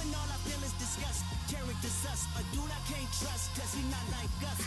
and all I feel is disgust. Character sus, a dude I can't trust, cause he not like us.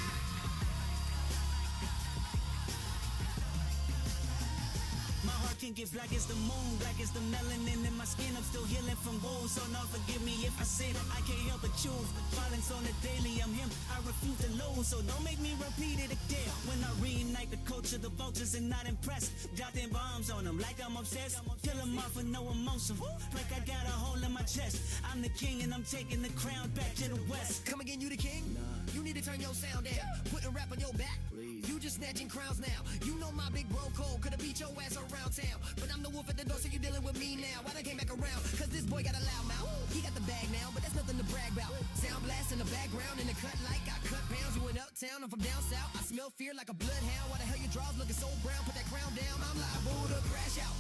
My heart can get black as the moon, black as the melanin in my skin. I'm still healing from wounds, so Lord forgive me if I sin. I can't help but choose violence on the daily. I'm him, I refuse to lose, so don't make me repeat it again. When I reunite the culture, the vultures are not impressed. Dropping bombs on them like I'm obsessed. Kill them off with no emotion, like I got a hole in my chest. I'm the king and I'm taking the crown back to the west. Come again, you the king? You need to turn your sound down. Putting rap on your back. You just snatching crowns now. You know my big bro cold could've beat your ass around town, but I'm the wolf at the door, so you dealing with me now. Why they came back around? Cause this boy got a loud mouth. He got the bag now, but that's nothing to brag about. Sound blast in the background, in the cut like I cut pounds. You in uptown, I'm from down south. I smell fear like a bloodhound. Why the hell your drawers looking so brown? Put that crown down, I'm liable to crash out.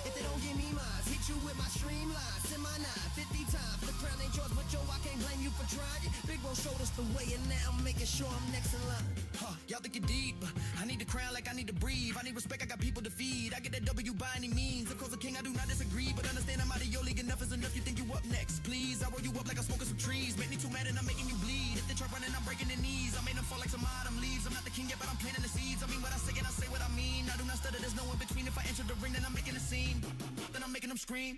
If they don't give me mine, hit you with my streamline. Send my 50 times. The crown ain't yours, but yo, I can't blame you for trying. Big bro showed us the way, and now I'm making sure I'm next in line. Y'all think you're deep? I need the crown like I need to breathe. I need respect, I got people to feed. I get that W by any means. Of course, a king, I do not disagree, but understand I'm out of your league. Enough is enough. You think you up next? Please, I roll you up like I'm smoking some trees. Make me too mad and I'm making you bleed. If they try running, I'm breaking their knees. I made them fall like some autumn leaves. I'm not the king yet, but I'm planting the seeds. I mean what I say and I say what I mean. I do not stutter. There's no in between. If I enter the ring, then I'm making a scene. Then I'm making them scream.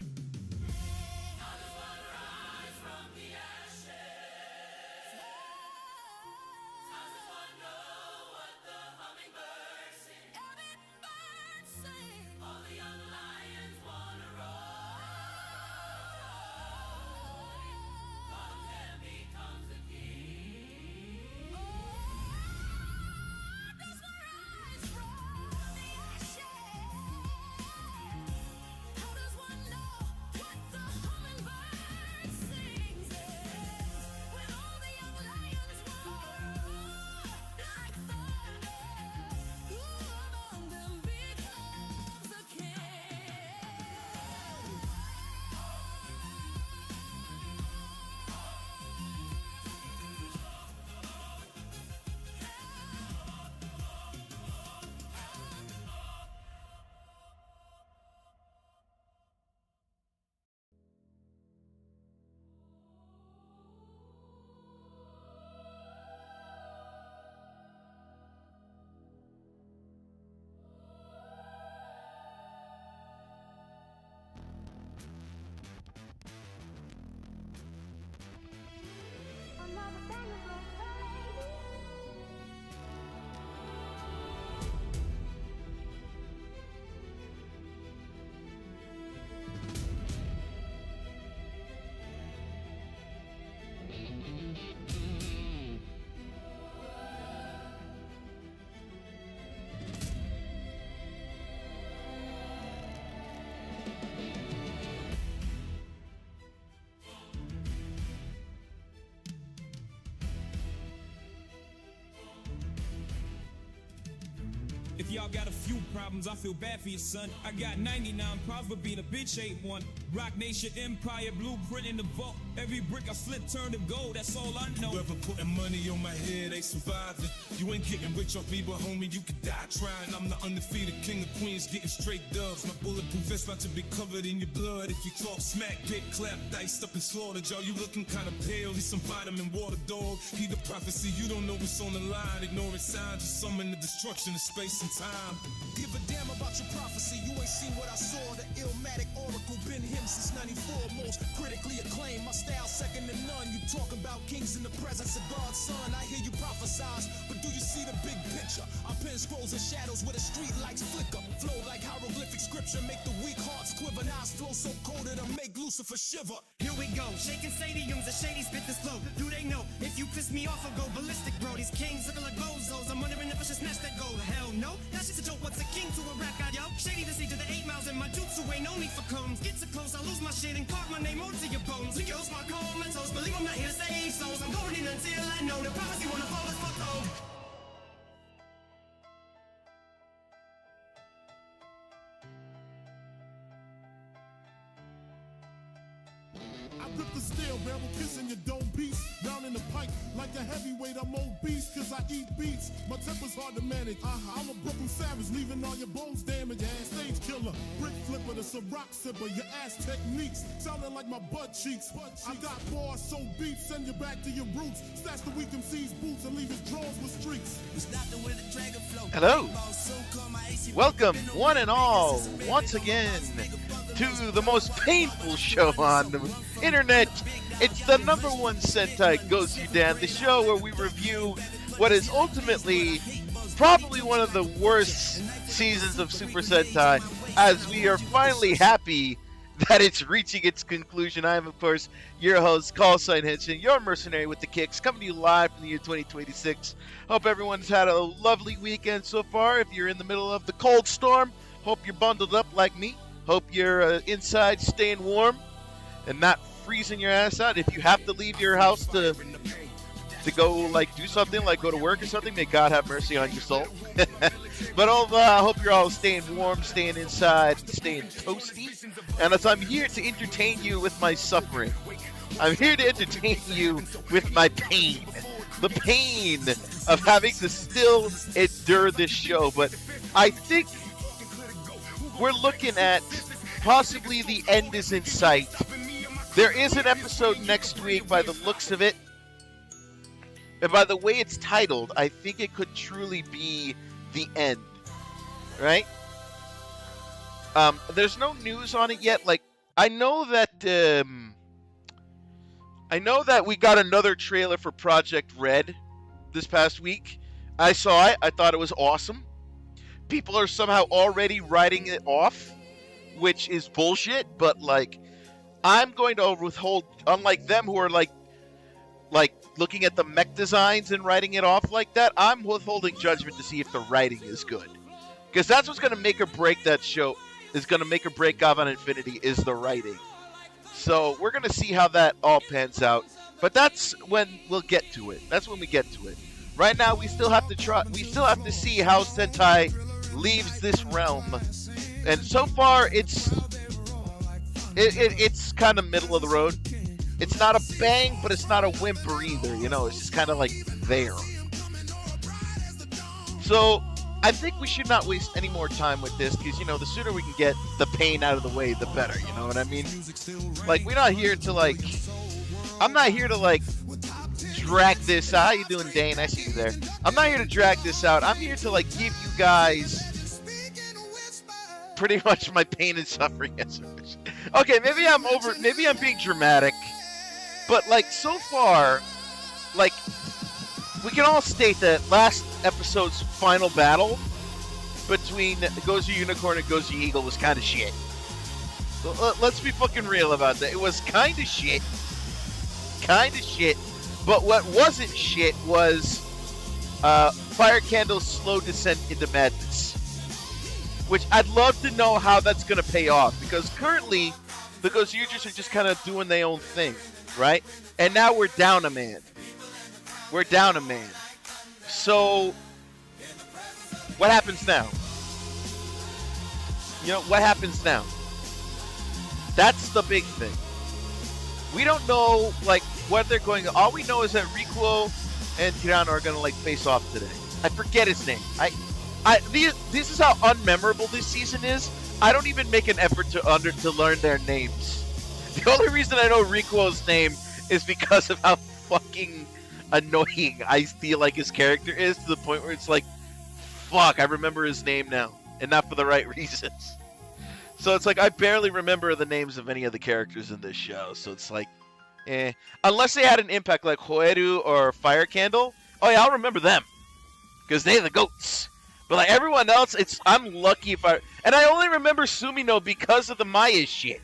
If y'all got a few problems, I feel bad for your son. I got 99 problems, but being a bitch ain't one. Rock Nation Empire, blueprint in the vault. Every brick I flip turned to gold, that's all I know. Whoever putting money on my head, they surviving. You ain't getting rich off me, but homie, you could die trying. I'm the undefeated king of queens, getting straight dubs. My bulletproof vest about to be covered in your blood. If you talk smack, get clapped, diced up and slaughtered. Y'all, you looking kinda pale, need some vitamin water, dog. Heed the prophecy, you don't know what's on the line. Ignoring signs of summon the destruction of space and time. Give a damn about your prophecy, you ain't seen what I saw. The Illmatic Oracle, been him since 94. Most critically acclaimed, my style second to none. You talking about kings in the presence of God's son. I hear you prophesize, but do you see the big picture? I pen scrolls and shadows where the street lights flicker. Flow like hieroglyphic scripture, make the weak hearts quiver. Eyes flow so cold it'll make Lucifer shiver. Here we go, shaking stadiums, the shady spit this flow. Do they know? If you piss me off, I'll go ballistic, bro. These kings look like bozos. I'm wondering if I should snatch that gold. Hell no, that's just a joke. What's a king to a rap god, yo? Shady to see to the 8 miles in my jutsu, ain't no need for combs. Get so close, I lose my shit and carve my name onto your bones. Leos, my comatose, believe I'm not here to save souls. I'm going in until I know the prophecy wanna fall as fuck old. I Grip the steel barrel, kissing your dome piece. Down in the pipe like a heavyweight, I'm obese, cause I eat beats. My temper's hard to manage. I'm a Brooklyn savage, leaving all your bones damaged. Stage killer, brick flipper, the Ciroc sipper. Your ass techniques sounding like my butt cheeks. I got bars so beat, send you back to your roots. Stash the weak MC's boots and leave his drawers with streaks. Hello. Welcome, one and all, once again, to the most painful show on the internet. It's the #1 Sentai Gozyu-dan, the show where we review what is ultimately probably one of the worst seasons of Super Sentai, as we are finally happy that it's reaching its conclusion. I am, of course, your host, Callsign Henshin, your mercenary with the kicks, coming to you live from the year 2026. Hope everyone's had a lovely weekend so far. If you're in the middle of the cold storm, hope you're bundled up like me. Hope you're inside staying warm and not freezing your ass out. If you have to leave your house to go, like, do something, like go to work or something, may God have mercy on your soul. But I hope you're all staying warm, staying inside, and staying toasty. And as I'm here to entertain you with my suffering, I'm here to entertain you with my pain. The pain of having to still endure this show. But I think we're looking at possibly the end is in sight. There is an episode next week by the looks of it. And by the way it's titled, I think it could truly be the end, right? There's no news on it yet. Like, I know that we got another trailer for Project Red this past week. I saw it. I thought it was awesome. People are somehow already writing it off, which is bullshit. But like, I'm going to withhold, unlike them who are like looking at the mech designs and writing it off like that, I'm withholding judgment to see if the writing is good. Because that's what's going to make or break that show, is going to make or break Gavan Infinity, is the writing. So we're going to see how that all pans out. But that's when we'll get to it. That's when we get to it. Right now, we still have to see how Sentai leaves this realm. And so far, it's kind of middle of the road. It's not a bang, but it's not a whimper either, you know? It's just kind of like there. So, I think we should not waste any more time with this, because, you know, the sooner we can get the pain out of the way, the better, you know what I mean? Like, we're not here to, like... I'm not here to, like, drag this out. How you doing, Dane? I see you there. I'm not here to drag this out. I'm here to, like, give you guys pretty much my pain and suffering as okay, maybe I'm being dramatic. But, like, so far, like, we can all state that last episode's final battle between Gozyu Unicorn and Gozyu Eagle was kind of shit. So, let's be fucking real about that. It was kind of shit. Kind of shit. But what wasn't shit was Fire Candle's slow descent into madness. Which I'd love to know how that's going to pay off. Because currently, the Gozyujus are just kind of doing their own thing. Right? And now we're down a man. We're down a man. So, what happens now? You know, what happens now? That's the big thing. We don't know, like, what they're going... All we know is that Rikuo and Tirano are going to, like, face off today. I forget his name. This is how unmemorable this season is. I don't even make an effort to learn their names. The only reason I know Rikuo's name is because of how fucking annoying I feel like his character is, to the point where it's like, fuck, I remember his name now, and not for the right reasons. So it's like, I barely remember the names of any of the characters in this show, so it's like, unless they had an impact like Hoeru or Fire Candle, oh yeah, I'll remember them, because they're the goats. But like everyone else, I'm lucky if and I only remember Sumino because of the Maya shit.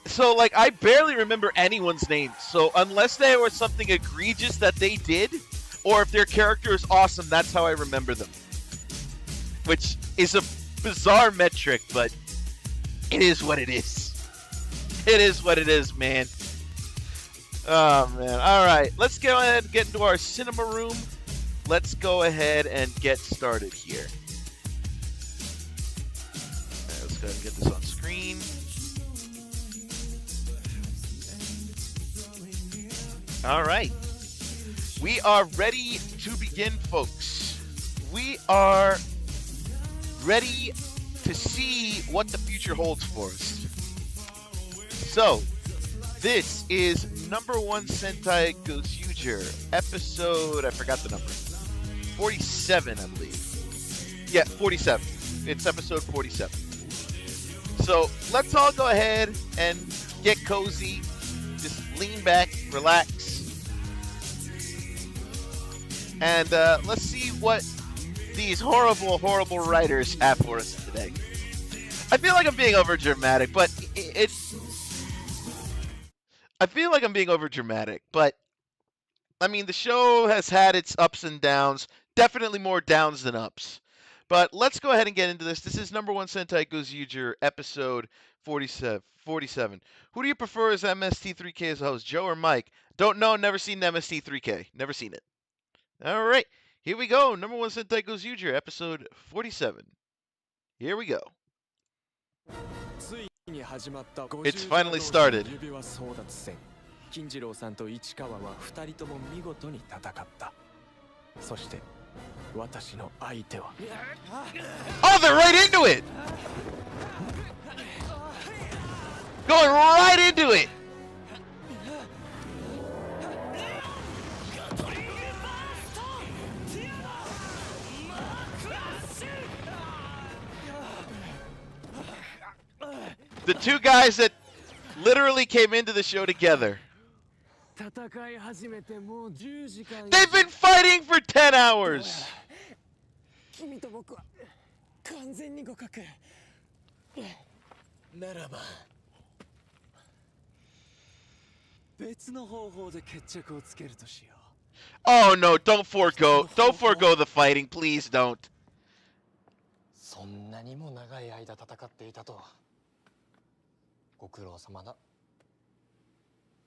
So, like, I barely remember anyone's name. So, unless there was something egregious that they did, or if their character is awesome, that's how I remember them. Which is a bizarre metric, but it is what it is. It is what it is, man. Oh, man. All right. Let's go ahead and get into our cinema room. Let's go ahead and get started here. Right, let's go ahead and get this on screen. All right. We are ready to begin, folks. We are ready to see what the future holds for us. So, this is #1 Sentai Gozyu-dan, episode, I forgot the number, 47, I believe. Yeah, 47. It's episode 47. So, let's all go ahead and get cozy. Just lean back, relax. And let's see what these horrible, horrible writers have for us today. I feel like I'm being over dramatic, but I feel like I'm being over dramatic, but I mean, the show has had its ups and downs, definitely more downs than ups. But let's go ahead and get into this. This is #1 Sentai Gozyu-dan, episode 47. Who do you prefer as MST3K as a host, Joe or Mike? Don't know, never seen MST3K. Never seen it. All right, here we go. #1 Sentai Gozyu-dan, episode 47. Here we go. It's finally started. 金次郎さんと市川は2人とも見事に戦った。そして私の相手は Oh, they're right into it! Going right into it! The two guys that literally came into the show together. They've been fighting for 10 hours! 君と僕は完全に互角。ならば別の方法で決着をつけるとしよう。Oh no, don't forego the fighting, please don't. そんなにも長い間戦っていたとは。ご苦労様だ。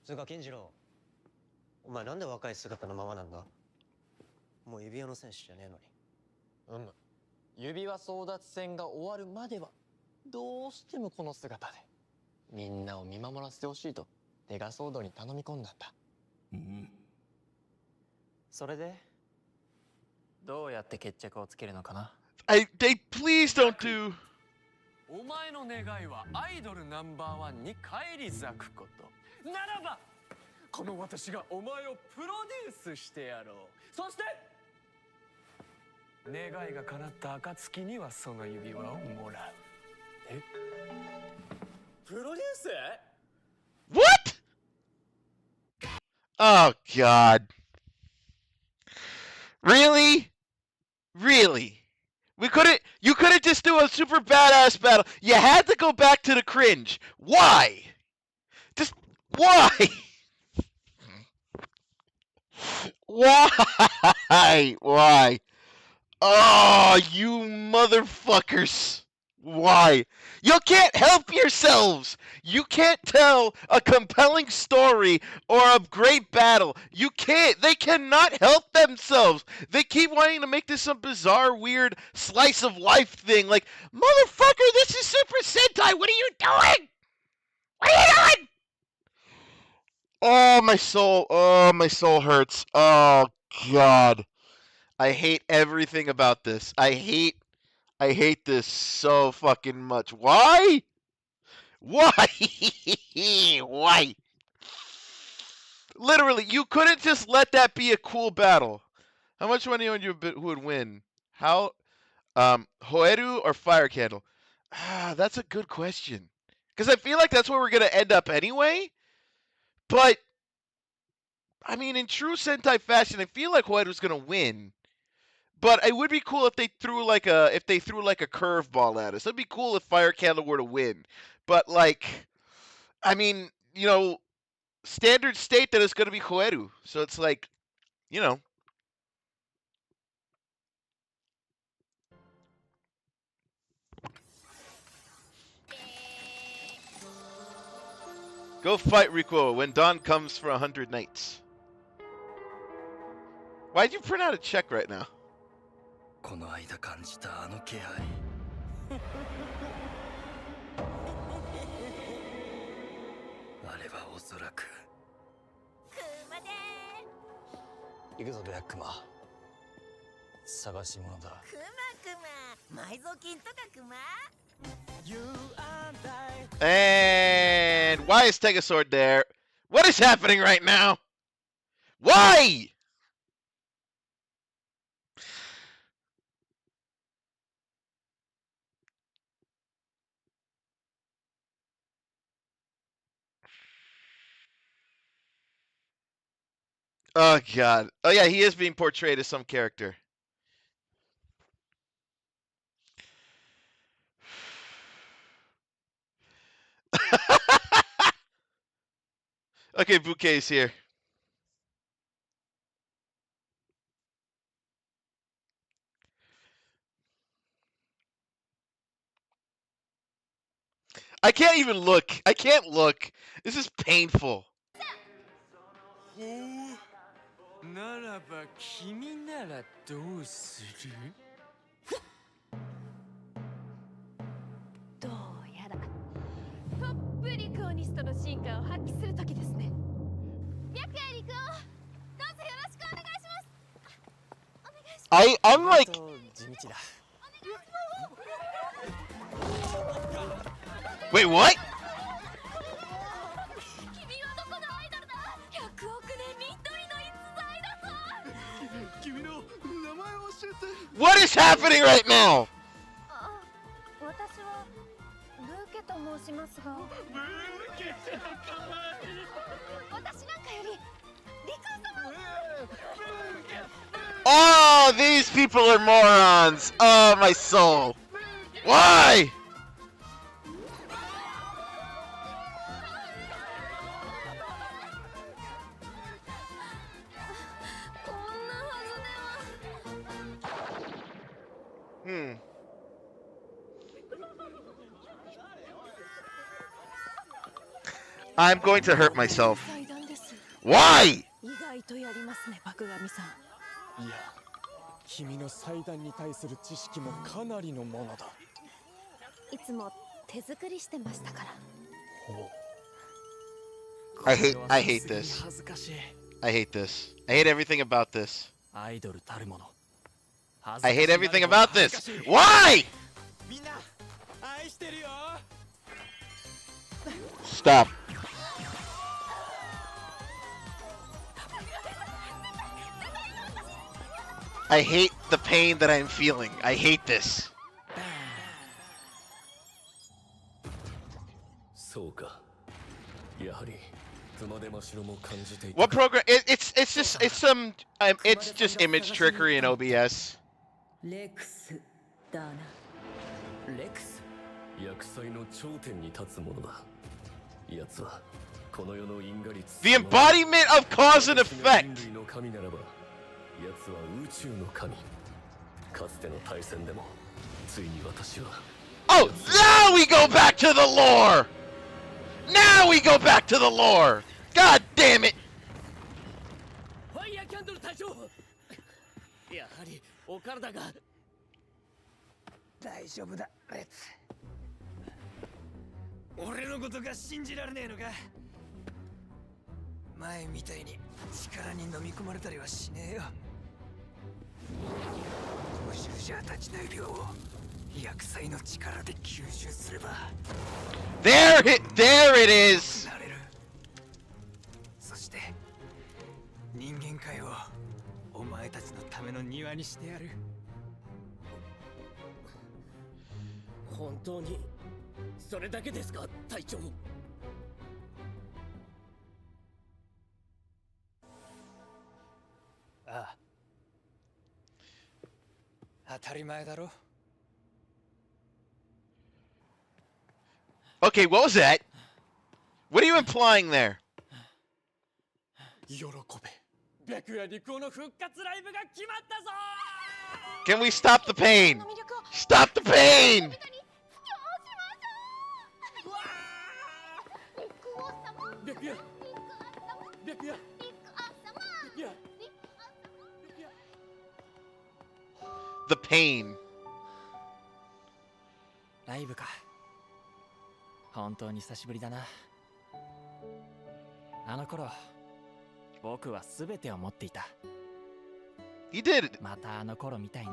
つうか金次郎、お前なんで若い姿のままなんだ？もう指輪の戦士じゃねえのに。指輪争奪戦が終わるまではどうしてもこの姿でみんなを見守らせてほしいとデガソードに頼み込んだんだ。それでどうやって決着をつけるのかな？ They please don't do. お前の願いはアイドル#1に返り咲くこと。ならばこの私がお前をプロデュースしてやろう。そして願いが叶った暁にはその指輪をもらう。え？プロデュース？ What? Oh God. Really? Really? You couldn't just do a super badass battle. You had to go back to the cringe. Why? Just why? Why? Why? Oh, you motherfuckers. Why? You can't help yourselves. You can't tell a compelling story or a great battle. You can't. They cannot help themselves. They keep wanting to make this some bizarre, weird slice of life thing. Like, motherfucker, this is Super Sentai. What are you doing? What are you doing? Oh, my soul. Oh, my soul hurts. Oh, God. I hate everything about this. I hate this so fucking much. Why? Why? Why? Literally, you couldn't just let that be a cool battle. How much money on you who would win? How? Hoeru or Fire Candle? That's a good question. Because I feel like that's where we're going to end up anyway. But, I mean, in true Sentai fashion, I feel like Hoeru's going to win. But it would be cool if they threw like a curveball at us. It'd be cool if Fire Candle were to win. But like, I mean, you know, standard state that it's going to be Hoeru. So it's like, you know. Go fight Rikuo when dawn comes for 100 nights. Why'd you print out a check right now? この間感じたあの気配。あれはおそらく。行くぞブラックマー。探し物だ。クマ埋蔵金とかクマ。 And why is Tegasword there? What is happening right now? Why? Oh god. Oh yeah, he is being portrayed as some character. Okay, Bouquet's here. I can't even look. I can't look. This is painful. ならば君ならどうする？どうやらトップリクオニストの進化を発揮する時ですね。白夜陸王、どうぞよろしくお願いします。お願いします。I'm like 地道だ。 Wait, what? 君はどこのアイドルだ？100億年に一人の逸材だぞ。君の名前を教えて。 What is happening right now? あ、私はブーケと申しますが。ブーケちゃんかわいい。私なんかより陸王様。 Oh, these people are morons. Oh, my soul. Why? I'm going to hurt myself. Why? 意外とやりますね、爆神さん。いや、君の祭壇に対する知識もかなりのものだ。いつも手作りしてましたから。ほう。I hate this. 恥ずかしい。I hate this. I hate everything about this. アイドルたるもの。 I hate everything about this. Why? みんな愛してるよ。 Stop. I hate the pain that I'm feeling. I hate this. そうか。やはり What program? It's just image trickery in OBS. レクスだな。レクス。薬剤の頂点に立つものだ。奴はこの世の因果律。The embodiment of cause and effect. 人類の神ならば、奴は宇宙の神。かつての大戦でも、ついに私は。Oh, now we go back to the lore. Now we go back to the lore. God damn it. ファイヤーキャンドル隊長。やはりお体が。大丈夫だ、レッツ。俺のことが信じられねえのか。前みたいに力に飲み込まれたりはしねえよ。無臭じゃ立ちない病を薬剤の力で吸収すれば。There it is. なれる。そして人間界をお前たちのための庭にしてやる。本当にそれだけですか、隊長。ああ、当たり前だろ。Okay, what was that? What are you implying there? 喜べ。白夜陸王の復活ライブが決まったぞ。 Can we stop the pain? Stop the pain! 白夜。白夜。 The pain. ライブか。本当に久しぶりだな。あの頃、僕は全てを持っていた。He did. またあの頃みたいに。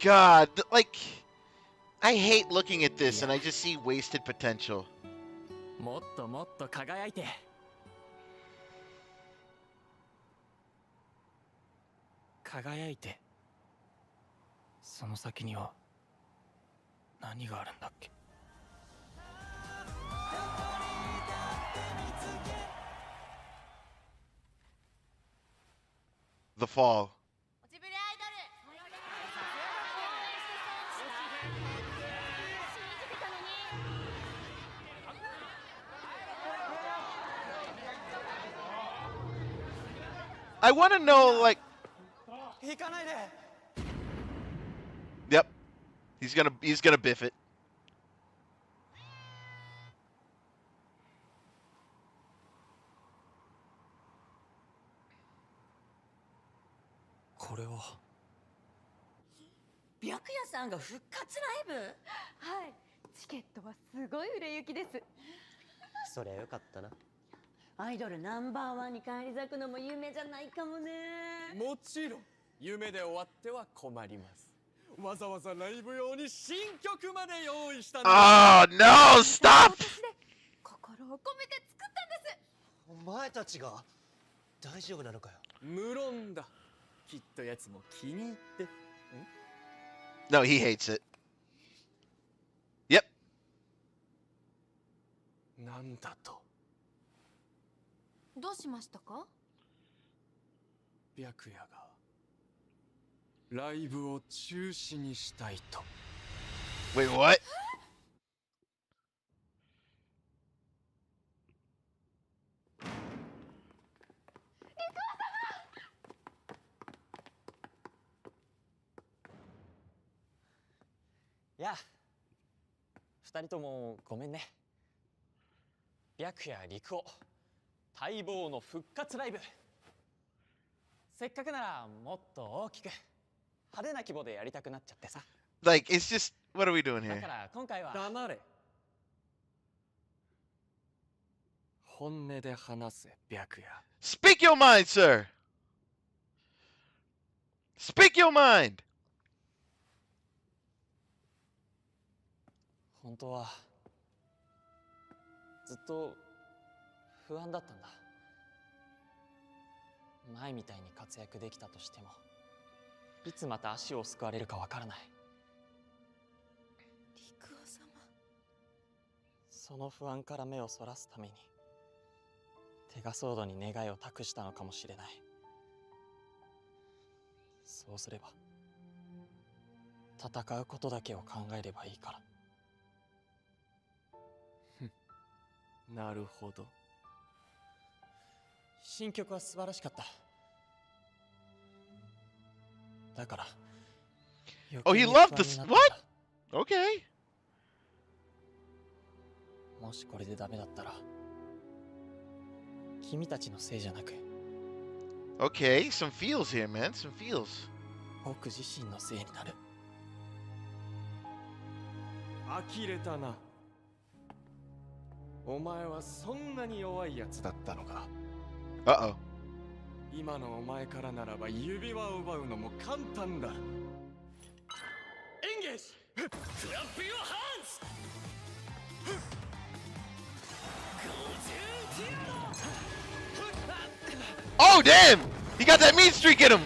God, like, I hate looking at this and I just see wasted potential. もっともっと輝いて。輝いて。その先には何があるんだっけ。The Fall. I want to know, like. Yep, he's gonna biff it. What? 白夜さんが復活ライブ？はい、チケットはすごい売れ行きです。そりゃよかったな。アイドルナンバーワンに返り咲くのも夢じゃないかもね。もちろん夢で終わっては困ります。わざわざライブ用に新曲まで用意したんです。Oh no! Stop! 心を込めて作ったんです。お前たちが大丈夫なのかよ。無論だ。きっとやつも気に入って。No, he hates it. Yep. なんだと。どうしましたか？白夜がライブを中止にしたいと。Wait, what? やあ、二人ともごめんね。白夜陸王待望の復活ライブ。せっかくならもっと大きく派手な規模でやりたくなっちゃってさ。Like, it's just, what are we doing だ here? から今回は黙れ。本音で話せ、白夜。Speak your mind, sir. Speak your mind. 本当はずっと不安だったんだ。前みたいに活躍できたとしてもいつまた足をすくわれるかわからない。陸王様。その不安から目をそらすためにテガソードに願いを託したのかもしれない。そうすれば戦うことだけを考えればいいから。なるほど。新曲は素晴らしかった。だから。Oh, he loved this. What? Okay. もしこれでダメだったら、君たちのせいじゃなく。Okay, some feels here, man. Some feels. 僕自身のせいになる。呆れたな。お前はそんなに弱いやつだったのか。Uh-oh. 今のお前からならば指輪を奪うのも簡単だ。エンゲージ！クラップヨーハンズ！Oh, damn! He got that mean streak in him!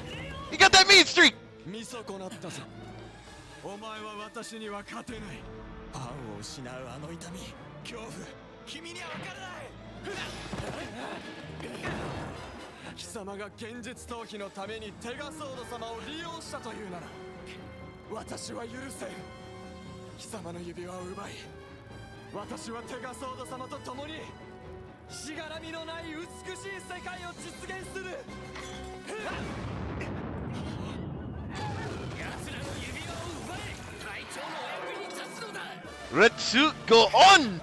He got that mean streak! 見損なったぞ。お前は私には勝てない。パンを失うあの痛み、恐怖、君には分からない。貴様が現実逃避のためにテガソード様を利用したというなら、私は許せん。貴様の指輪を奪い、私はテガソード様と共にしがらみのない美しい世界を実現する。奴らの指輪を奪い、隊長のお役に立つのだ。 Let's go on!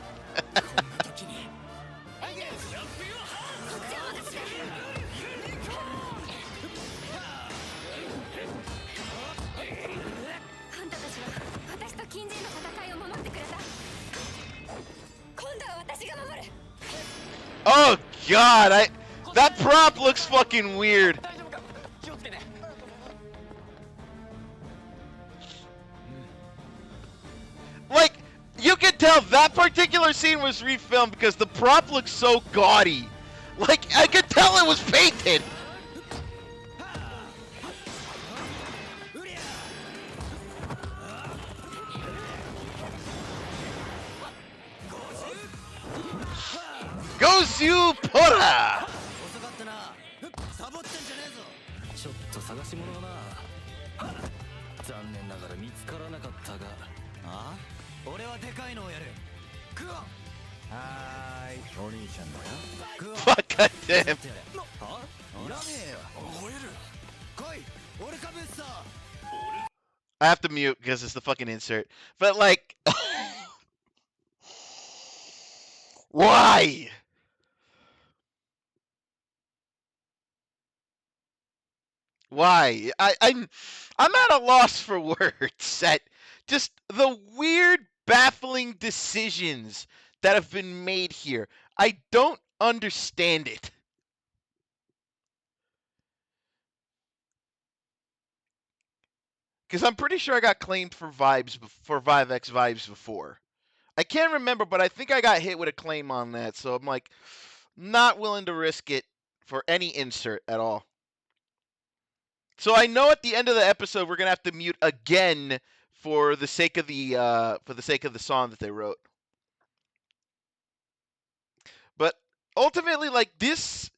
あんたたちは私と近隣の戦いを守ってくれた。今度は私が守る。Oh God, that prop looks fucking weird. Like, you can tell that particular scene was refilmed because the prop looks so gaudy. Like, I could tell it was painted. Gozyu-dan! サボってんじゃねえぞ。ちょっと探し物をな。残念ながら見つからなかったが。あ？俺はでかいのをやる。クオ。はーい、お兄ちゃんだよ。クオ。 Fuck damn. は？いらねえよ。吠える。来い。俺かぶっさ。 I have to mute because it's the fucking insert. But like, why? Why? I'm at a loss for words at just the weird, baffling decisions that have been made here. I don't understand it. Because I'm pretty sure I got claimed for Vivex Vibes before. I can't remember, but I think I got hit with a claim on that, so I'm like not willing to risk it for any insert at all. So I know at the end of the episode we're gonna have to mute again for the sake of the song that they wrote. But ultimately, like this,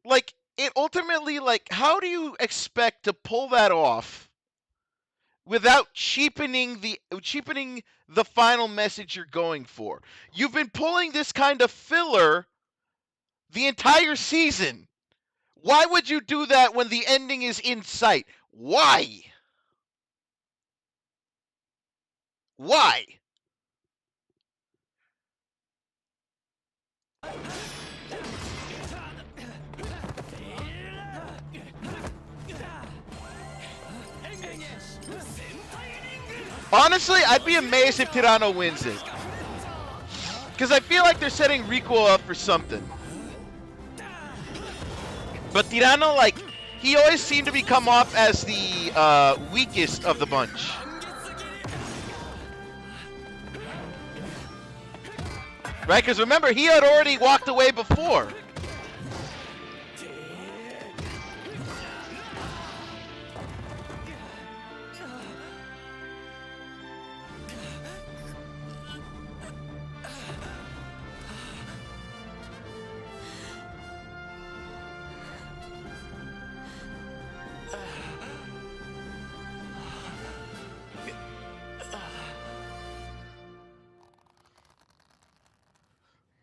like it ultimately, like how do you expect to pull that off without cheapening the final message you're going for? You've been pulling this kind of filler the entire season. Why would you do that when the ending is in sight? Why? Why? Honestly, I'd be amazed if Tirano wins it. Because I feel like they're setting Rico up for something. But Tirano, like, he always seemed to come off as the weakest of the bunch. Right? Because remember, he had already walked away before.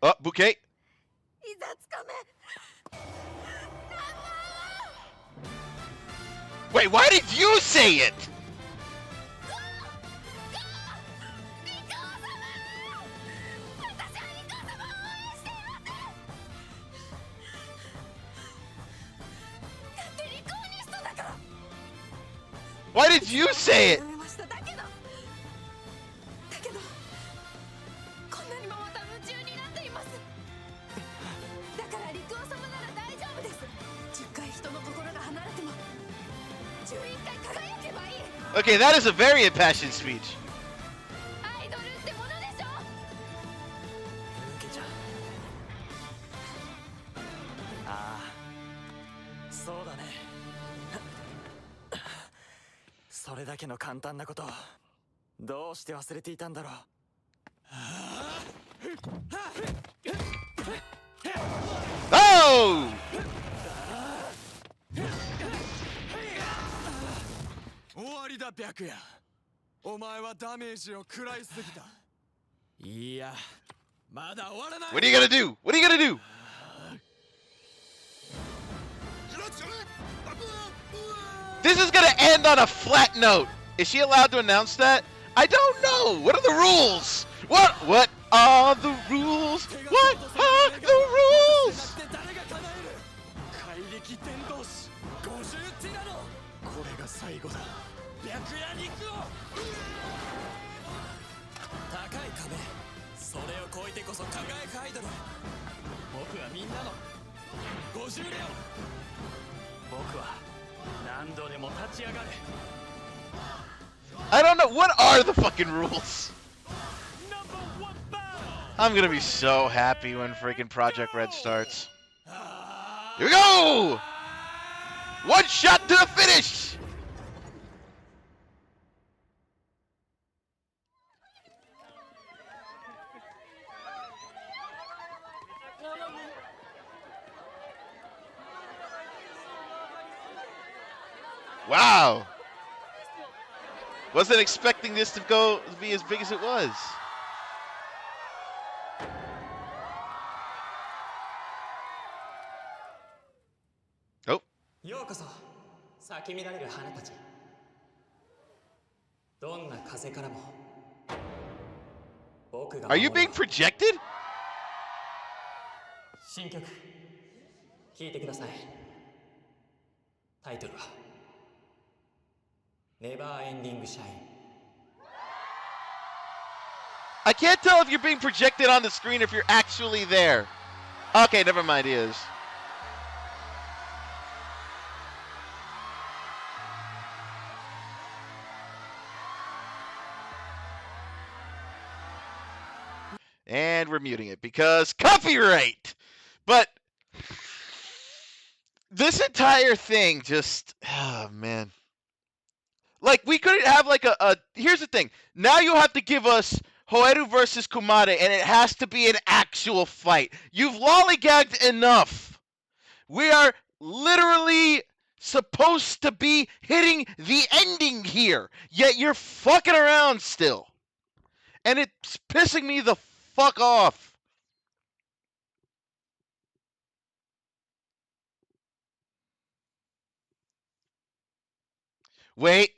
Oh, bouquet. Wait, why did you say it? Why did you say it? Okay, that is a very impassioned speech. Oh! 終わりだ白夜。お前はダメージを食らいすぎた。いや、まだ終わらない。What are you gonna do? What are you gonna do? This is gonna end on a flat note. Is she allowed to announce that? I don't know. What are the rules? What are the rules? What are the rules? 怪力伝道師50ティラノ。これが最後だ。白夜肉を。高い壁。それを越えてこそ輝くアイドル。みんなの50レオン僕は何度でも立ち上がる I don't know. What are the fucking rules? I'm gonna be so happy when freaking Project Red starts. Here we go! One shot to the finish! Wow! Wasn't expecting this to be as big as it was. Oh. ようこそ咲き乱れる花たちどんな風からも僕が Are you being projected? 新曲聴いてくださいタイトルはネバーエンディングシャイン I can't tell if you're being projected on the screen or if you're actually there. Okay, never mind, he is. And we're muting it because copyright! But this entire thing just, oh man. Like, we couldn't have like here's the thing. Now you have to give us Hoeru versus Kumade, and it has to be an actual fight. You've lollygagged enough. We are literally supposed to be hitting the ending here, yet you're fucking around still. And it's pissing me the fuck off. Wait.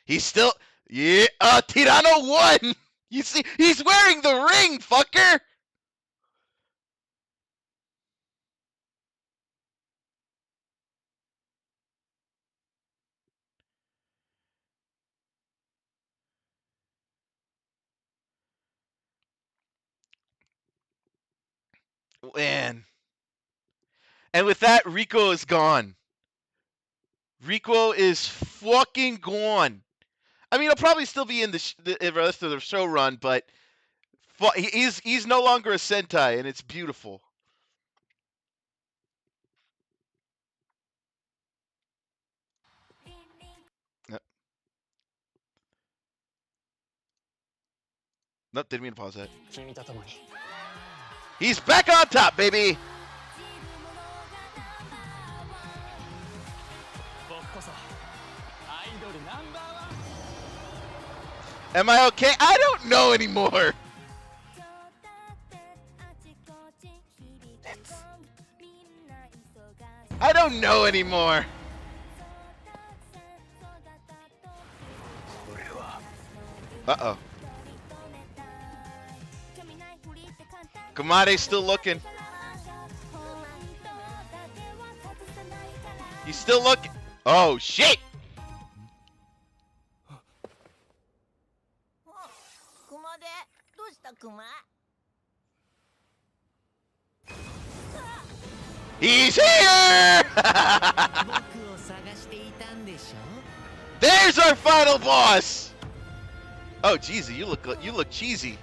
He's still... Yeah, Tirano won! You see, he's wearing the ring, fucker! Man. And with that, Rico is gone. Rico is fucking gone. I mean, he'll probably still be in the rest of the show run, but he's no longer a Sentai, and it's beautiful. Nope, didn't mean to pause that. He's back on top, baby! Am I okay? I don't know anymore! I don't know anymore! Uh-oh. Kumade's still looking. He's still looking. Oh, shit! He's here! There's our final boss! Oh, jeez, you look cheesy.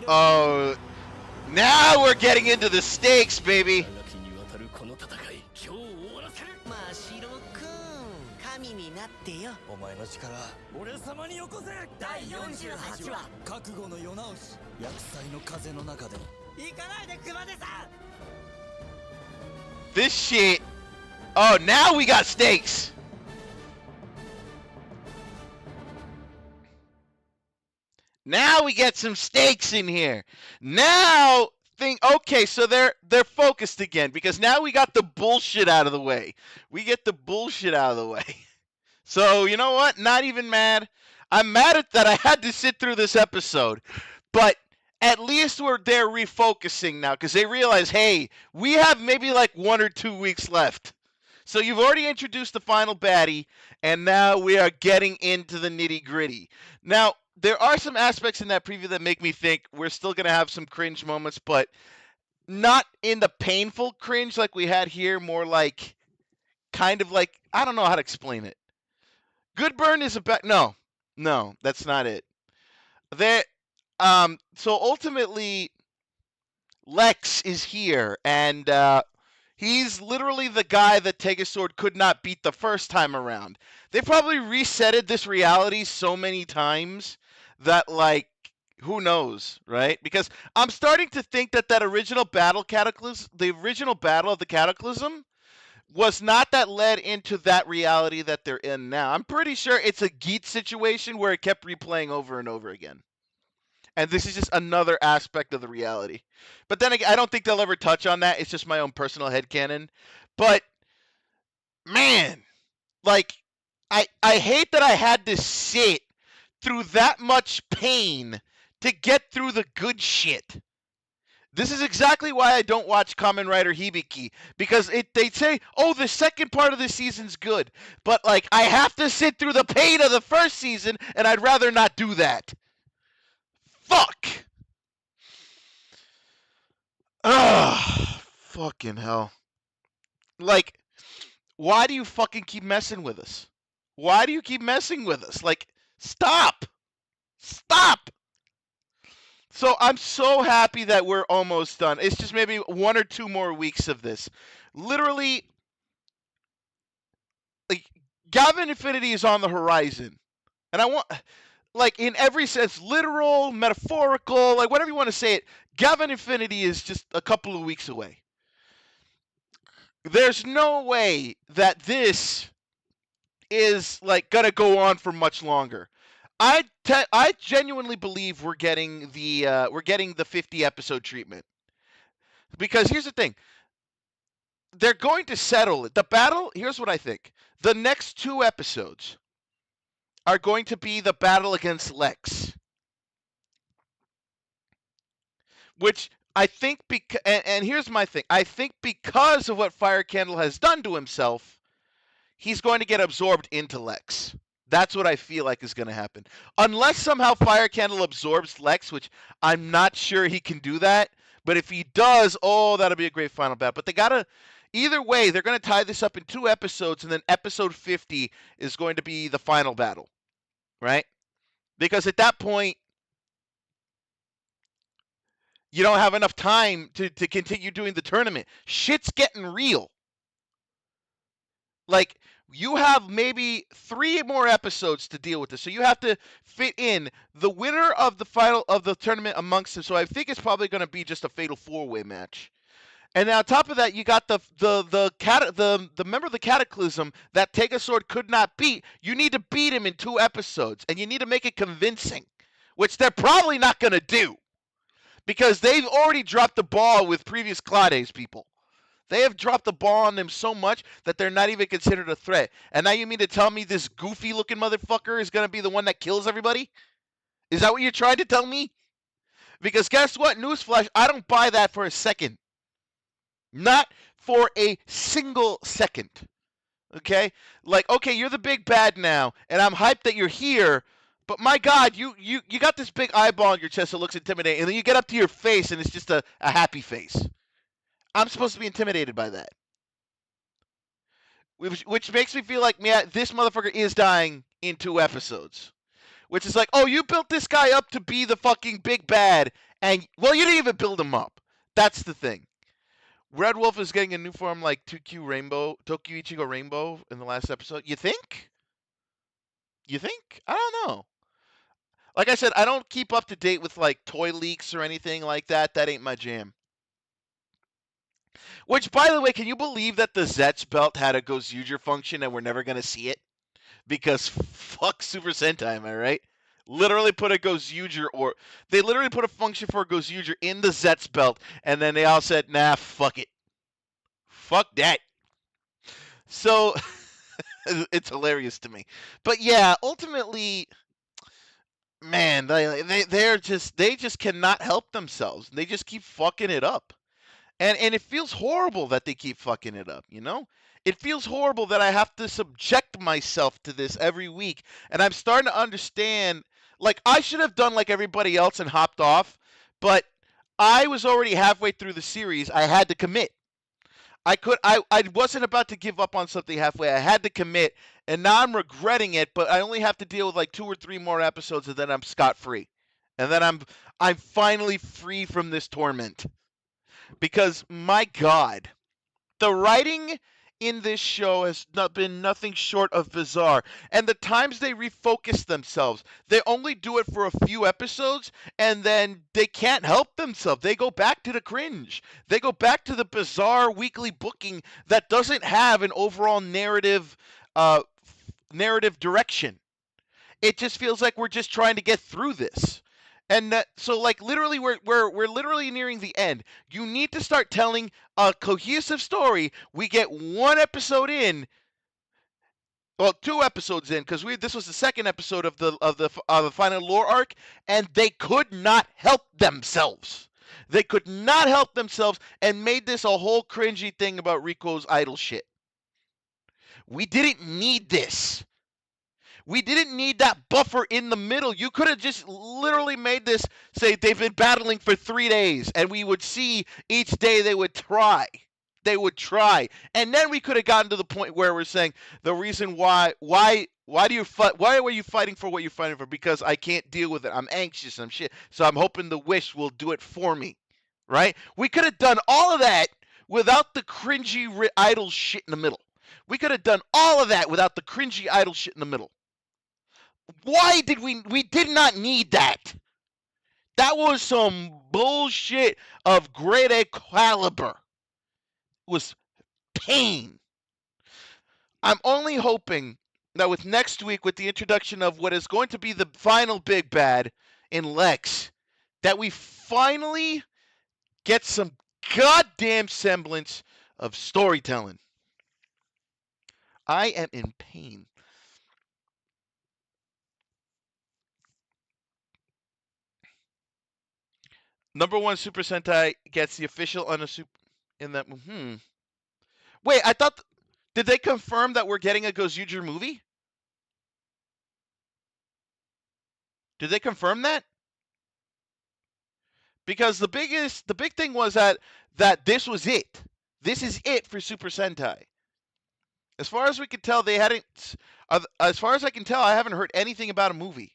Oh, now we're getting into the stakes, baby. This shit. Oh, now we got stakes. Now we get some stakes in here. Now okay, so they're focused again because now we got the bullshit out of the way. We get the bullshit out of the way. So, you know what? Not even mad. I'm mad at that I had to sit through this episode. But at least they're refocusing now because they realize, hey, we have maybe like 1 or 2 weeks left. So you've already introduced the final baddie, and now we are getting into the nitty-gritty. Now, there are some aspects in that preview that make me think we're still going to have some cringe moments, but not in the painful cringe like we had here, more like, kind of like, I don't know how to explain it. Good Burn is about, no, that's not it. So ultimately, Lex is here, and he's literally the guy that Tegasword could not beat the first time around. They probably resetted this reality so many times that, like, who knows, right? Because I'm starting to think that original battle Cataclysm, the original battle of the Cataclysm, was not that led into that reality that they're in now. I'm pretty sure it's a Geet situation where it kept replaying over and over again. And this is just another aspect of the reality. But then again, I don't think they'll ever touch on that. It's just my own personal headcanon. But, man, like, I hate that I had to sit through that much pain to get through the good shit. This is exactly why I don't watch Kamen Rider Hibiki, because they say, oh, the second part of the season's good, but, like, I have to sit through the pain of the first season, and I'd rather not do that. Fuck! Ugh, fucking hell. Like, why do you fucking keep messing with us? Why do you keep messing with us? Like, stop! Stop! So I'm so happy that we're almost done. It's just maybe 1 or 2 more weeks of this. Literally, like, Gavin Infinity is on the horizon. And I want, like, in every sense, literal, metaphorical, like, whatever you want to say it, Gavin Infinity is just a couple of weeks away. There's no way that this is, like, gonna go on for much longer. I genuinely believe we're getting the 50 episode treatment. Because here's the thing. They're going to settle it. The battle, here's what I think. The next 2 episodes are going to be the battle against Lex. Which I think, and here's my thing. I think because of what Fire Candle has done to himself, he's going to get absorbed into Lex. That's what I feel like is going to happen. Unless somehow Fire Candle absorbs Lex, which I'm not sure he can do that. But if he does, oh, that'll be a great final battle. But they got to, either way, they're going to tie this up in 2 episodes, and then episode 50 is going to be the final battle. Right? Because at that point, you don't have enough time to continue doing the tournament. Shit's getting real. Like, you have maybe 3 more episodes to deal with this. So you have to fit in the winner of the final of the tournament amongst them. So I think it's probably going to be just a fatal 4-way match. And then on top of that, you got the member of the Cataclysm that Tegasword could not beat. You need to beat him in 2 episodes, and you need to make it convincing, which they're probably not going to do, because they've already dropped the ball with previous Claudes people. They have dropped the ball on them so much that they're not even considered a threat. And now you mean to tell me this goofy-looking motherfucker is going to be the one that kills everybody? Is that what you're trying to tell me? Because guess what? Newsflash, I don't buy that for a second. Not for a single second. Okay? Like, okay, you're the big bad now, and I'm hyped that you're here, but my God, you got this big eyeball on your chest that looks intimidating, and then you get up to your face, and it's just a happy face. I'm supposed to be intimidated by that. Which makes me feel like, yeah, this motherfucker is dying in 2 episodes. Which is like, oh, you built this guy up to be the fucking big bad, and, well, you didn't even build him up. That's the thing. Red Wolf is getting a new form like Tokyo Ichigo Rainbow in the last episode. You think? You think? I don't know. Like I said, I don't keep up to date with, like, toy leaks or anything like that. That ain't my jam. Which, by the way, can you believe that the Zet's belt had a Gozyu function and we're never going to see it? Because fuck Super Sentai, am I right? Literally put a Gozyu, or they literally put a function for a Gozyu in the Zet's belt, and then they all said, nah, fuck it. Fuck that. So, it's hilarious to me. But yeah, ultimately, man, they just cannot help themselves. They just keep fucking it up. And it feels horrible that they keep fucking it up, you know? It feels horrible that I have to subject myself to this every week. And I'm starting to understand, like, I should have done like everybody else and hopped off, but I was already halfway through the series. I had to commit. I wasn't about to give up on something halfway. I had to commit, and now I'm regretting it, but I only have to deal with like 2 or 3 more episodes, and then I'm scot-free. And then I'm finally free from this torment. Because my God, the writing in this show has been nothing short of bizarre. And the times they refocus themselves, they only do it for a few episodes, and then they can't help themselves. They go back to the cringe. They go back to the bizarre weekly booking that doesn't have an overall narrative direction. It just feels like we're just trying to get through this. And so, like, literally, we're literally nearing the end. You need to start telling a cohesive story. We get 1 episode in, well, 2 episodes in, because this was the 2nd episode of the final lore arc, and they could not help themselves. They could not help themselves and made this a whole cringy thing about Rico's idol shit. We didn't need this. We didn't need that buffer in the middle. You could have just literally made this say they've been battling for 3 days, and we would see each day they would try. They would try. And then we could have gotten to the point where we're saying the reason why do you fight? Why were you fighting for what you're fighting for? Because I can't deal with it. I'm anxious. I'm shit. So I'm hoping the wish will do it for me. Right? We could have done all of that without the cringy idol shit in the middle. We could have done all of that without the cringy idol shit in the middle. Why did we did not need that? That was some bullshit of grade A caliber. It was pain. I'm only hoping that with next week, with the introduction of what is going to be the final big bad in Lex, that we finally get some goddamn semblance of storytelling. I am in pain. No.1 Super Sentai gets the official in that. Wait, I thought. Did they confirm that we're getting a Gozyu-dan movie? Did they confirm that? Because the big thing was that this was it. This is it for Super Sentai. As far as we could tell, they hadn't. As far as I can tell, I haven't heard anything about a movie.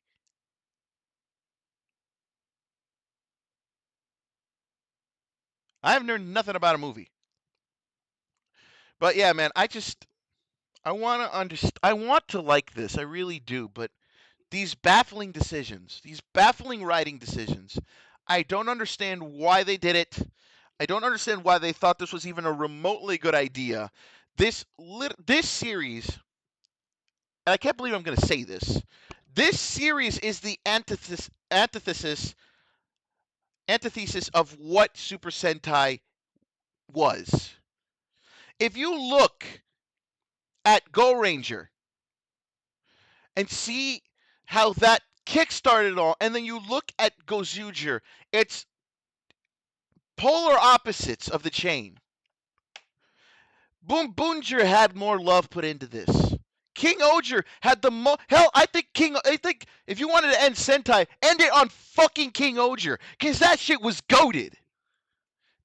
I haven't heard nothing about a movie. But yeah, man, I want to like this. I really do. But these baffling decisions, these baffling writing decisions, I don't understand why they did it. I don't understand why they thought this was even a remotely good idea. This series, and I can't believe I'm going to say this. This series is the antithesis of what Super Sentai was. If you look at Go Ranger and see how that kickstarted it all, and then you look at Gozyu-dan, it's polar opposites of the chain. Boom Boonger had more love put into this. King Oger had the hell. I think if you wanted to end Sentai, end it on fucking King Oger, because that shit was goated.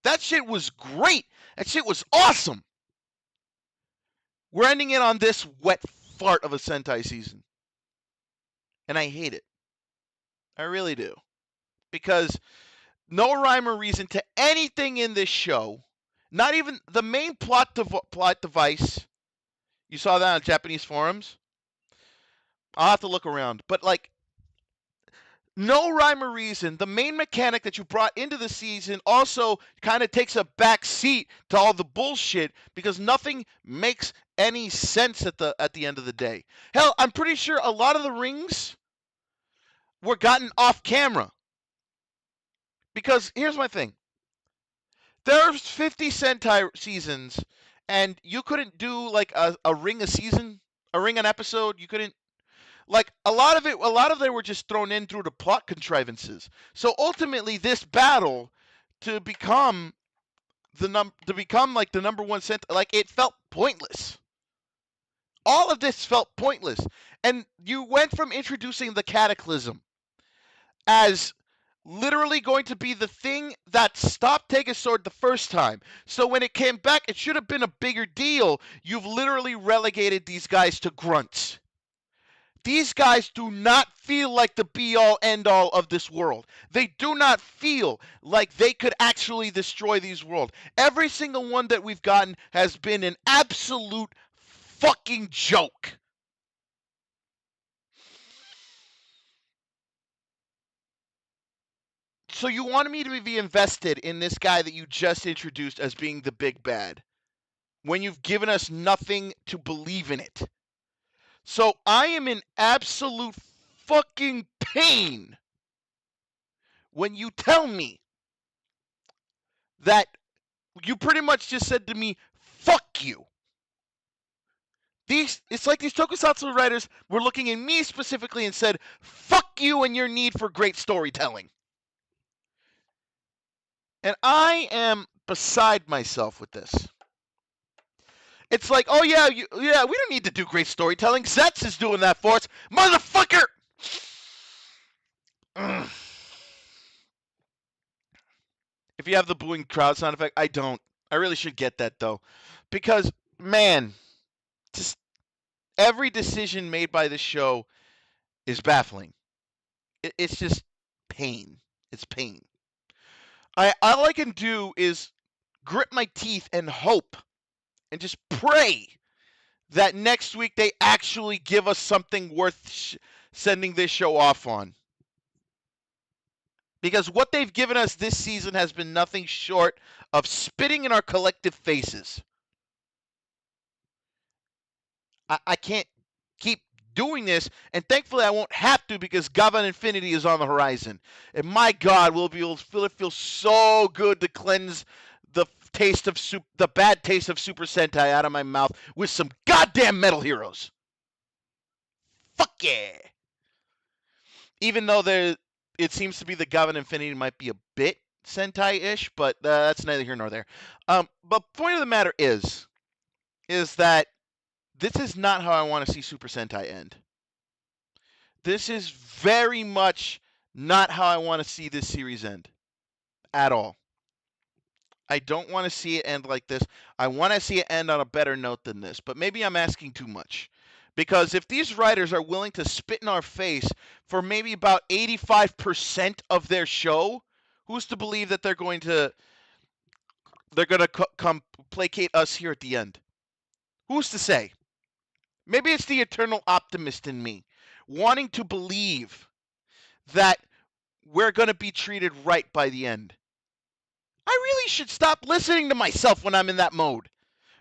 That shit was great. That shit was awesome. We're ending it on this wet fart of a Sentai season. And I hate it. I really do. Because no rhyme or reason to anything in this show. Not even the main plot device. You saw that on Japanese forums? I'll have to look around. But, like, no rhyme or reason. The main mechanic that you brought into the season also kind of takes a back seat to all the bullshit because nothing makes any sense at the end of the day. Hell, I'm pretty sure a lot of the rings were gotten off camera. Because here's my thing. There's 50 Sentai seasons, and you couldn't do like a ring a season, a ring an episode. You couldn't. Like a lot of them were just thrown in through the plot contrivances. So ultimately, this battle to become like the number one Sentai, like it felt pointless. All of this felt pointless, and you went from introducing the Cataclysm as literally going to be the thing that stopped Sword the first time. So when it came back, it should have been a bigger deal. You've literally relegated these guys to grunts. These guys do not feel like the be-all, end-all of this world. They do not feel like they could actually destroy these world. Every single one that we've gotten has been an absolute fucking joke. So you wanted me to be invested in this guy that you just introduced as being the big bad, when you've given us nothing to believe in it. So I am in absolute fucking pain when you tell me that you pretty much just said to me, fuck you. It's like these Tokusatsu writers were looking at me specifically and said, fuck you and your need for great storytelling. And I am beside myself with this. It's like, oh yeah, we don't need to do great storytelling. Zets is doing that for us. Motherfucker! If you have the booing crowd sound effect, I don't. I really should get that though. Because, man, just every decision made by this show is baffling. It's just pain. It's pain. All I can do is grit my teeth and hope and just pray that next week they actually give us something worth sending this show off on. Because what they've given us this season has been nothing short of spitting in our collective faces. I can't keep doing this, and thankfully I won't have to because Gozyu-dan Infinity is on the horizon. And my God, will it feel so good to cleanse the bad taste of Super Sentai out of my mouth with some goddamn metal heroes. Fuck yeah! Even though it seems to be the Gozyu-dan Infinity might be a bit Sentai-ish, but that's neither here nor there. But point of the matter is that this is not how I want to see Super Sentai end. This is very much not how I want to see this series end. At all. I don't want to see it end like this. I want to see it end on a better note than this. But maybe I'm asking too much. Because if these writers are willing to spit in our face for maybe about 85% of their show, who's to believe that they're going to come placate us here at the end? Who's to say? Maybe it's the eternal optimist in me, wanting to believe that we're going to be treated right by the end. I really should stop listening to myself when I'm in that mode.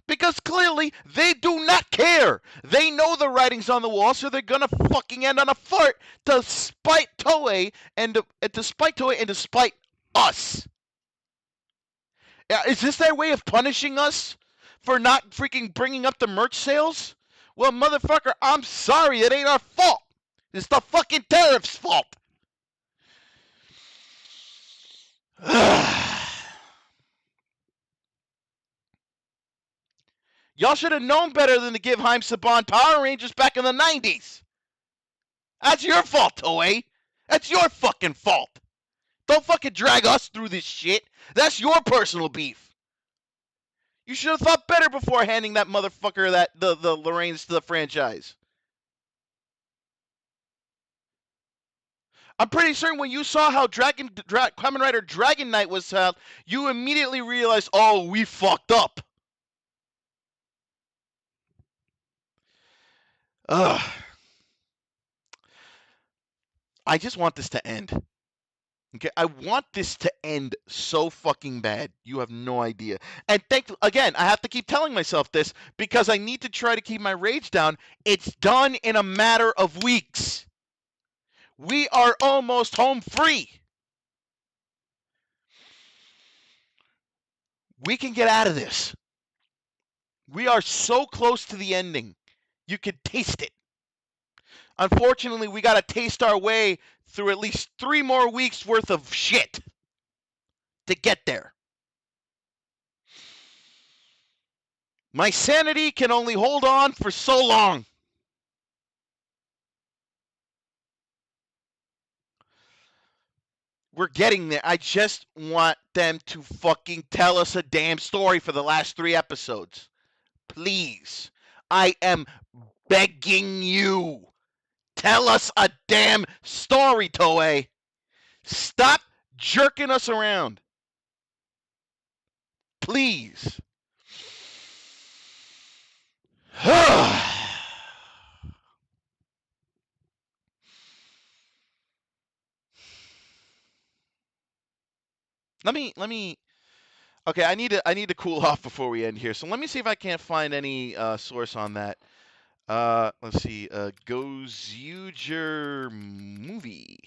Because clearly, they do not care. They know the writing's on the wall, so they're gonna fucking end on a fart despite Toei and despite us. Is this their way of punishing us for not freaking bringing up the merch sales? Well, motherfucker, I'm sorry. It ain't our fault. It's the fucking tariffs' fault. Y'all should have known better than to give Haim Saban Power Rangers back in the 90s. That's your fault, Toei. That's your fucking fault. Don't fucking drag us through this shit. That's your personal beef. You should have thought better before handing that motherfucker the reins to the franchise. I'm pretty certain when you saw how Kamen Rider Dragon Knight was held, you immediately realized, oh, we fucked up. Ugh. I just want this to end. Okay, I want this to end so fucking bad. You have no idea. And again, I have to keep telling myself this because I need to try to keep my rage down. It's done in a matter of weeks. We are almost home free. We can get out of this. We are so close to the ending. You could taste it. Unfortunately, we got to taste our way through at least 3 more weeks worth of shit to get there. My sanity can only hold on for so long. We're getting there. I just want them to fucking tell us a damn story for the last 3 episodes. Please. I am begging you. Tell us a damn story, Toei. Stop jerking us around. Please. Let me okay, I need to cool off before we end here. So let me see if I can't find any source on that. Let's see. Gozyu movie.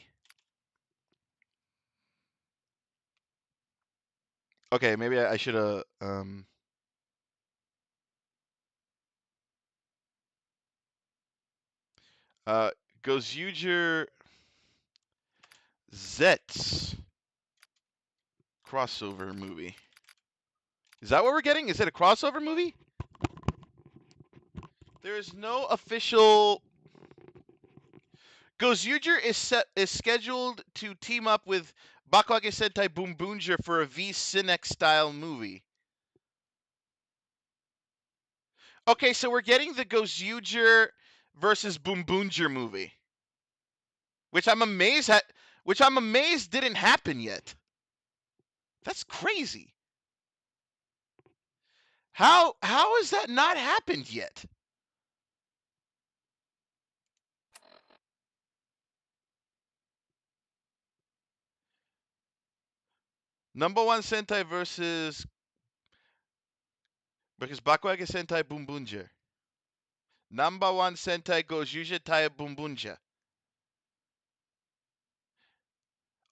Okay, maybe I should have Gozyu Zets crossover movie. Is that what we're getting? Is it a crossover movie? There is no official. Gozyu is scheduled to team up with Bakuage Sentai Boom Boomja for a V-Cinex style movie. Okay, so we're getting the Gozyu versus Boom Boomja movie, which I'm amazed didn't happen yet. That's crazy. How has that not happened yet? No.1 Sentai versus Bakuage Sentai Boom Boomja. No.1 Sentai Gozyu Tai Boom Boomja.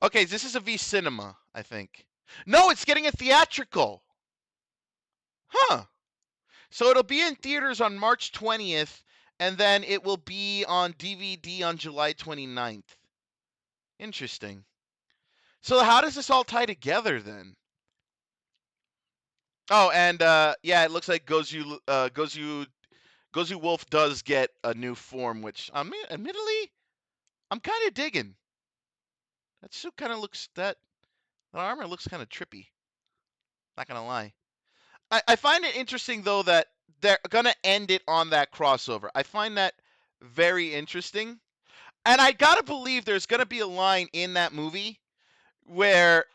Okay, this is a V Cinema, I think. No, it's getting a theatrical. Huh. So it'll be in theaters on March 20th, and then it will be on DVD on July 29th. Interesting. So how does this all tie together then? Oh, and yeah, it looks like Gozyu Wolf does get a new form, which admittedly I'm kind of digging. That suit kind of looks that armor looks kind of trippy. Not gonna lie. I find it interesting though that they're gonna end it on that crossover. I find that very interesting, and I gotta believe there's gonna be a line in that movie where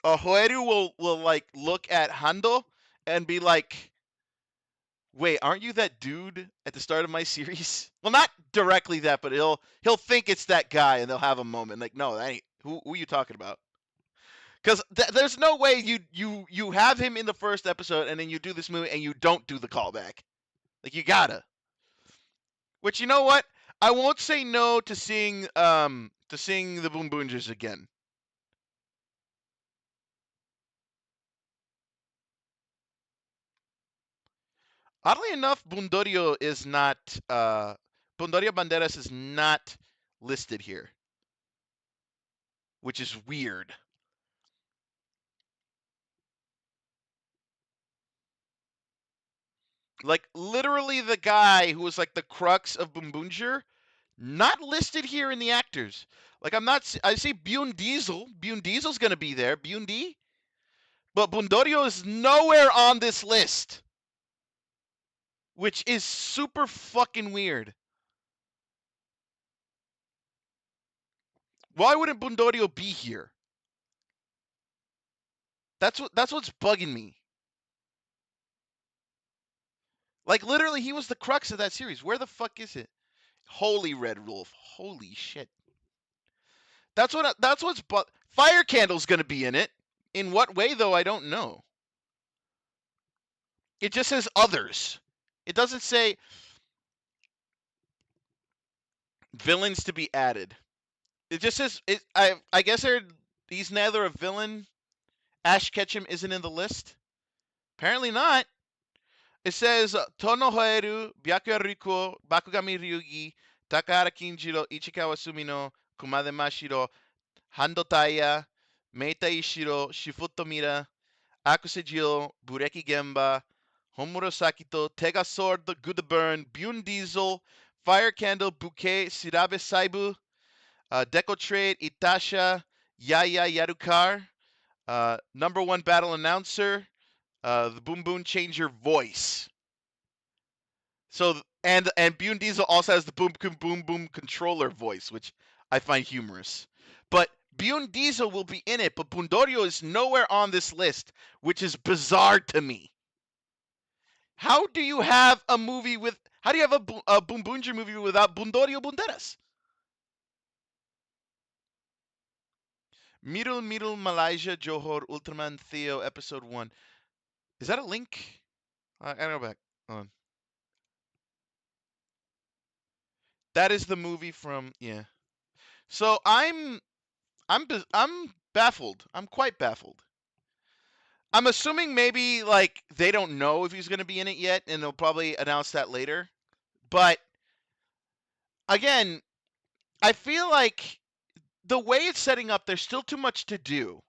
Hoeru will like look at Hando and be like, "Wait, aren't you that dude at the start of my series?" Well, not directly that, but he'll think it's that guy, and they'll have a moment like, "No, that ain't who are you talking about?" Because there's no way you have him in the first episode and then you do this movie and you don't do the callback. Like, you gotta. Which, you know what? I won't say no to seeing the Boom Boomjas again. Oddly enough, Bundorio is not Bundorio Banderas is not listed here, which is weird. Like, literally the guy who was like the crux of Boom Boomja, not listed here in the actors. Like, I see Bune Diesel. Bune Diesel's gonna be there. Bune D. But Bundorio is nowhere on this list. Which is super fucking weird. Why wouldn't Bundorio be here? That's what's bugging me. Like, literally, he was the crux of that series. Where the fuck is it? Holy Red Wolf. Holy shit. That's what's Fire Candle's gonna be in it. In what way though, I don't know. It just says others. It doesn't say villains to be added. It just says I guess he's neither a villain. Ash Ketchum isn't in the list. Apparently not. It says Tonohoeru, Byakuya Bakugami Ryugi, Takahara Kinjiro, Ichikawa Sumino, Kumade Mashiro, Hando Taya, Meita Ishiro, Shifuto Mira, Akusejiro, Bureki Gemba, Homuro Sakito, Tega Sword, The Good Burn, Bune Diesel, Fire Candle, Bouquet, Sirabe Saibu, Deco Trade, Itasha, Yaya Yadukar, number one battle announcer, the Boom Boom Changer voice. So and Bune Diesel also has the Boom Boom Boom Boom controller voice, which I find humorous. But Bune Diesel will be in it, but Bundorio is nowhere on this list, which is bizarre to me. How do you have a movie with? How do you have a Boom Boomger movie without Bundorio Bunderas? Middle Malaysia Johor Ultraman Theo Episode 1. Is that a link? I gotta go back. Hold on. That is the movie from So I'm baffled. I'm quite baffled. I'm assuming maybe like they don't know if he's going to be in it yet, and they'll probably announce that later. But again, I feel like the way it's setting up, there's still too much to do.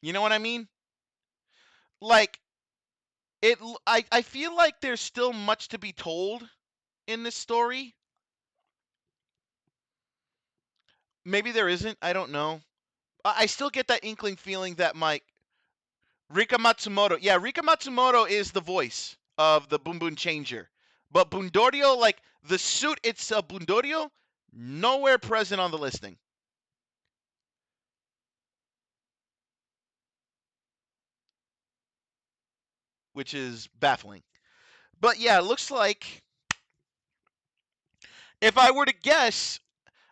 You know what I mean? Like I feel like there's still much to be told in this story. Maybe there isn't. I don't know. I still get that inkling feeling that Rika Matsumoto. Yeah, Rika Matsumoto is the voice of the Boom Boom Changer. But Bundorio, like the suit itself, Bundorio, nowhere present on the listing. Which is baffling. But yeah, it looks like if I were to guess,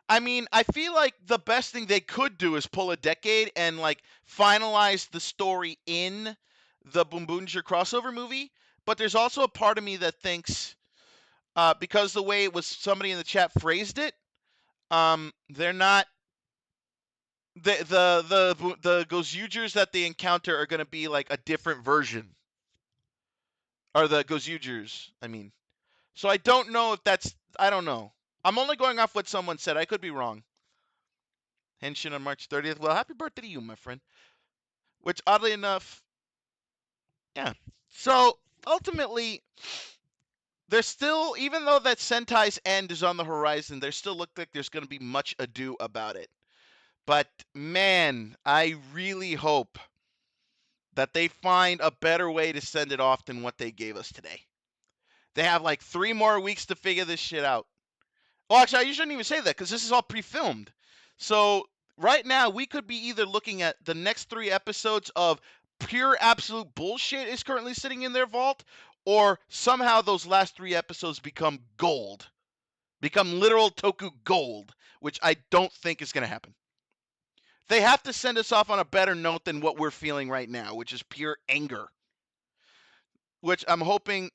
I mean, I feel like the best thing they could do is pull a decade and like finalize the story in the Boom Boomger crossover movie. But there's also a part of me that thinks because the way it was somebody in the chat phrased it, they're not the Gozyugers that they encounter are going to be like a different version, or the Gozyugers, I mean. So I don't know if that's, I don't know. I'm only going off what someone said. I could be wrong. Henshin on March 30th. Well, happy birthday to you, my friend. Which, oddly enough, yeah. So ultimately, there's still, even though that Sentai's end is on the horizon, there still look like there's going to be much ado about it. But man, I really hope that they find a better way to send it off than what they gave us today. They have like 3 more weeks to figure this shit out. Oh, actually, I shouldn't even say that because this is all pre-filmed. So right now, we could be either looking at the next 3 episodes of pure absolute bullshit is currently sitting in their vault, or somehow those last 3 episodes become gold. Become literal Toku gold, which I don't think is going to happen. They have to send us off on a better note than what we're feeling right now, which is pure anger. Which I'm hoping,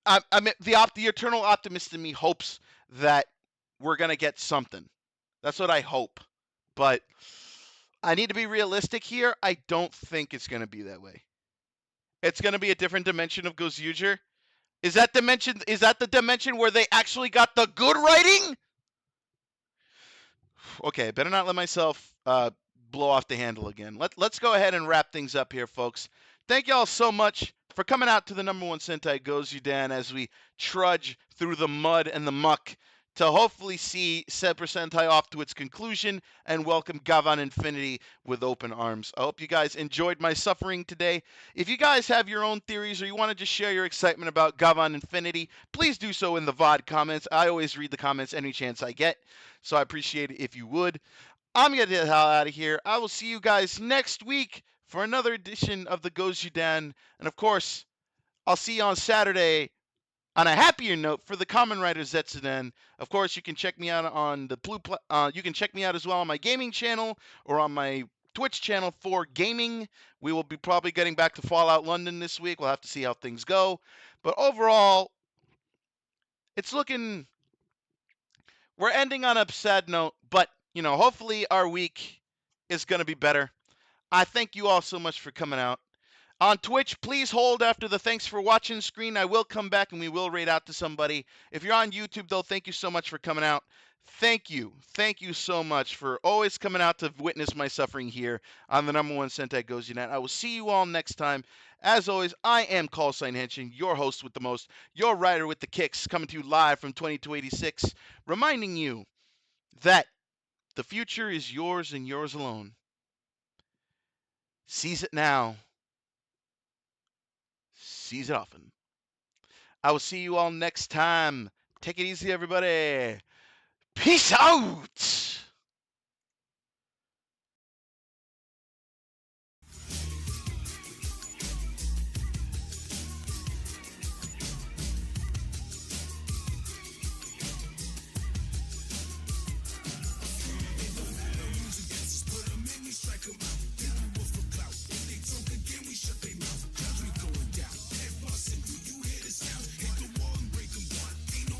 I mean, the eternal optimist in me hopes that we're going to get something. That's what I hope. But I need to be realistic here. I don't think it's going to be that way. It's going to be a different dimension of Gozyuger. Is that the dimension where they actually got the good writing? Okay, better not let myself blow off the handle again. Let's go ahead and wrap things up here, folks. Thank y'all so much for coming out to the number 1 Sentai Gozyu-dan as we trudge through the mud and the muck to hopefully see Super Sentai off to its conclusion and welcome Gavan Infinity with open arms. I hope you guys enjoyed my suffering today. If you guys have your own theories or you want to just share your excitement about Gavan Infinity, please do so in the VOD comments. I always read the comments any chance I get, so I appreciate it if you would. I'm going to get the hell out of here. I will see you guys next week for another edition of the Gozyu-dan. And of course, I'll see you on Saturday on a happier note for the Kamen Rider Zetsuden. Of course, you can check me out on the you can check me out as well on my gaming channel or on my Twitch channel for gaming. We will be probably getting back to Fallout London this week. We'll have to see how things go. But overall, it's looking, we're ending on a sad note, but you know, hopefully our week is going to be better. I thank you all so much for coming out. On Twitch, please hold after the thanks for watching screen. I will come back and we will raid out to somebody. If you're on YouTube, though, thank you so much for coming out. Thank you. Thank you so much for always coming out to witness my suffering here on the #1 Sentai Gozyu-dan. I will see you all next time. As always, I am Callsign Henshin, your host with the most, your rider with the kicks, coming to you live from 2286, reminding you that the future is yours and yours alone. Seize it now. Seize it often. I will see you all next time. Take it easy, everybody. Peace out.